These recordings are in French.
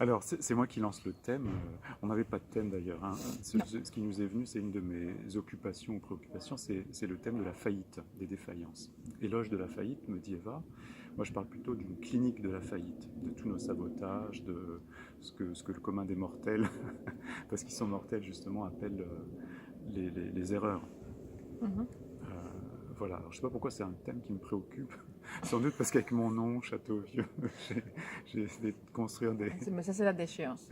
Alors, c'est moi qui lance le thème. On n'avait pas de thème d'ailleurs, hein. Non. Ce qui nous est venu, c'est une de mes occupations ou préoccupations, c'est le thème de la faillite, des défaillances. Éloge de la faillite, me dit Eva. Moi, je parle plutôt d'une clinique de la faillite, de tous nos sabotages, de ce que le commun des mortels, parce qu'ils sont mortels justement, appellent les erreurs. Mhm. Voilà, alors, je ne sais pas pourquoi c'est un thème qui me préoccupe. Sans doute parce qu'avec mon nom, Châteauvieux, j'ai essayé de construire Mais ça, c'est la déchéance.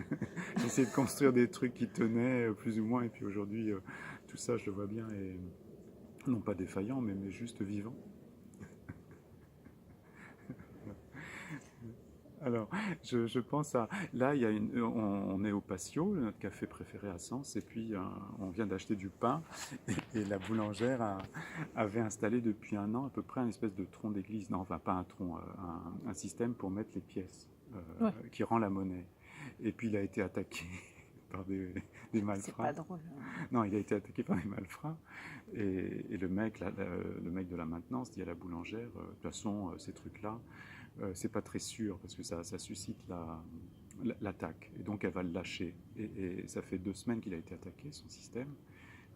j'ai essayé de construire des trucs qui tenaient plus ou moins, et puis aujourd'hui, tout ça, je le vois bien, et non pas défaillant, mais juste vivant. Alors, je pense à... Là, il y a on est au Patio, notre café préféré à Sens, et puis on vient d'acheter du pain, et la boulangère avait installé depuis un an à peu près un espèce de tronc d'église. Non, enfin pas un tronc, un système pour mettre les pièces, Ouais. qui rend la monnaie. Et puis il a été attaqué par des C'est pas malfrats. drôle. Non, il a été attaqué par des malfrats. Et le mec, le mec de la maintenance dit à la boulangère, de toute façon, ces trucs-là, c'est pas très sûr parce que ça suscite l'attaque. Et donc elle va le lâcher. Et ça fait 2 semaines qu'il a été attaqué, son système.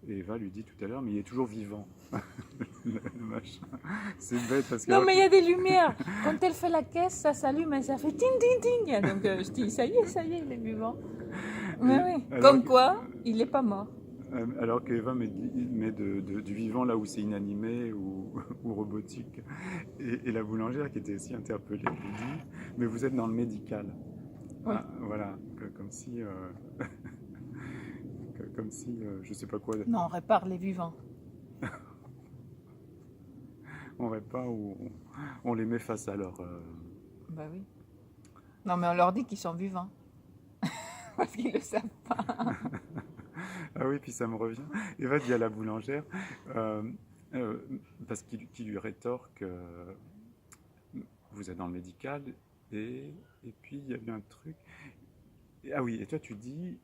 Et Eva lui dit tout à l'heure, mais il est toujours vivant. Le machin. C'est bête parce que... Non, mais il y a des lumières. Quand elle fait la caisse, ça s'allume et ça fait ting, ting, ting. Donc je dis, ça y est, il est vivant. Oui, oui. alors Comme que- quoi, il n'est pas mort. Alors qu'Eva met du vivant là où c'est inanimé ou robotique. Et la boulangère qui était aussi interpellée lui dit, mais vous êtes dans le médical. Oui. Ah, voilà, comme si, comme si, je sais pas quoi, Non, on répare les vivants. on répare ou on les met face à leur... Ben oui. Non, mais on leur dit qu'ils sont vivants. Parce qu'ils le savent pas. Ah oui, puis ça me revient. Eva dit à la boulangère, euh, euh, parce qu'il lui rétorque, vous êtes dans le médical, et puis il y a eu un truc. Ah oui, et toi tu dis,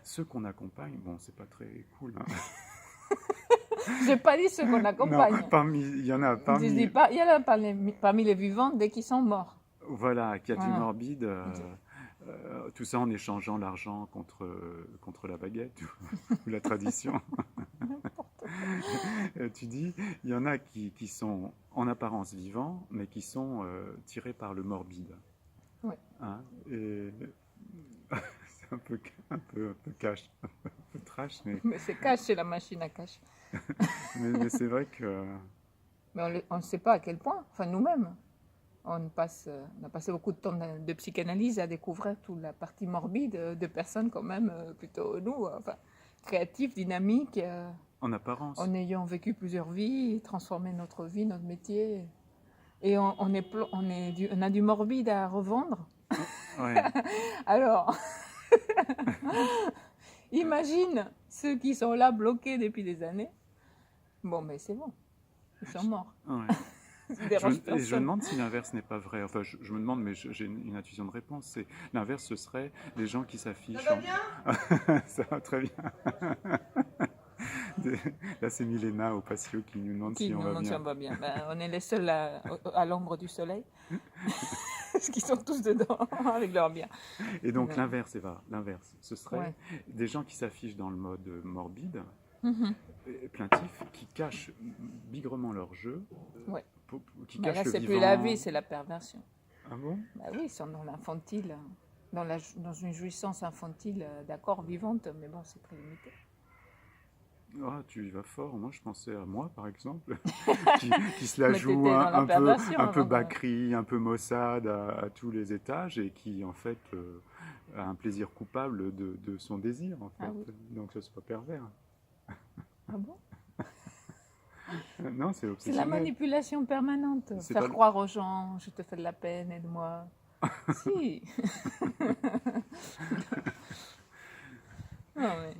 ceux qu'on accompagne, bon, c'est pas très cool, hein. J'ai pas dit ceux qu'on Non, accompagne. il y en a Je dis parmi, pas, il y en a parmi les vivants dès qu'ils sont morts. voilà, qui a du Voilà. morbide, tout ça en échangeant l'argent contre la baguette ou la tradition. Tu dis, il y en a qui sont en apparence vivants, mais qui sont tirés par le morbide. Ouais. Hein, et c'est un peu cash, un peu trash, Mais c'est cash, c'est la machine à cash. mais c'est vrai que... Mais on ne sait pas à quel point. Enfin, nous-mêmes, on a passé beaucoup de temps de psychanalyse à découvrir toute la partie morbide de personnes quand même plutôt nous, enfin, créatives, dynamiques, En apparence. en ayant vécu plusieurs vies, transformé notre vie, notre métier. Et on a du morbide à revendre. Ouais. Alors, imagine ceux qui sont là bloqués depuis des années. Bon, mais c'est bon, ils sont morts. Ouais. Ça dérange Et je me personne. demande si l'inverse n'est pas vrai. Enfin, je me demande, mais j'ai une intuition de réponse. C'est l'inverse, ce serait les gens qui s'affichent. Ça va bien? Ça va très bien. Là, c'est Milena au patio qui nous demande Qui si on nous va demande si bien. on va bien. Ben, on est les seuls à l'ombre du soleil. Parce qu'ils sont tous dedans avec leur bien. Et donc Non. l'inverse, Eva, l'inverse, ce serait Ouais. des gens qui s'affichent dans le mode morbide, Mhm. plaintif, qui cachent bigrement leur jeu, Ouais. qui Mais cachent là, le c'est vivant. plus la vie, c'est la perversion. Ah bon? Bah oui, ils sont dans l'infantile, dans une jouissance infantile, d'accord, vivante, mais bon, c'est très limité. Ah, tu y vas fort. Moi, je pensais à moi, par exemple, qui se la Mais joue t'étais dans la perversion un peu avant de... Bakri, un peu Mossad à tous les étages, et qui, en fait, a un plaisir coupable de son désir, en fait. Ah oui. Donc, ce soit pervers. Ah bon? Non, c'est C'est la obsessionnel. manipulation permanente. C'est Faire pas- croire aux gens, je te fais de la peine, aide-moi. Si. Non, mais...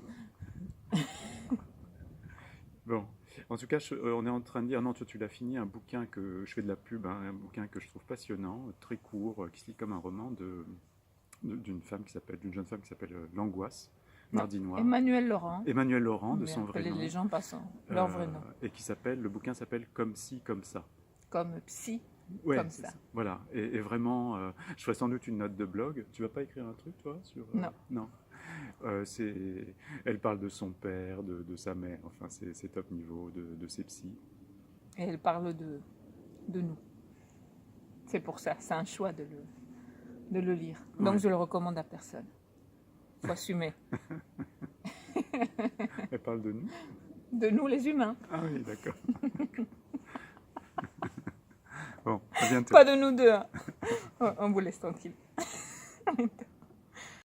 Bon, en tout cas, on est en train de dire, non, toi tu l'as fini, un bouquin que je fais de la pub, hein, un bouquin que je trouve passionnant, très court, qui se lit comme un roman d'une jeune femme qui s'appelle L'Angoisse, Mardi Noir, Emmanuel Laurent, Emmanuel Laurent de mais son vrai appelez nom, les gens par leur vrai nom. et le bouquin s'appelle Comme ci, comme ça. Comme psy, Ouais, comme c'est ça. ça. Voilà. Et vraiment, je ferai sans doute une note de blog. Tu vas pas écrire un truc, toi, sur... Non. non. Elle parle de son père, de sa mère. Enfin, c'est top niveau, de ses psys. Et elle parle de nous. C'est pour ça, c'est un choix de le lire. Donc Ouais. je le recommande à personne. Faut assumer. Elle parle de nous? De nous les humains. Ah oui, d'accord. Bon, à bientôt. Pas de nous deux. Hein. On vous laisse tranquille.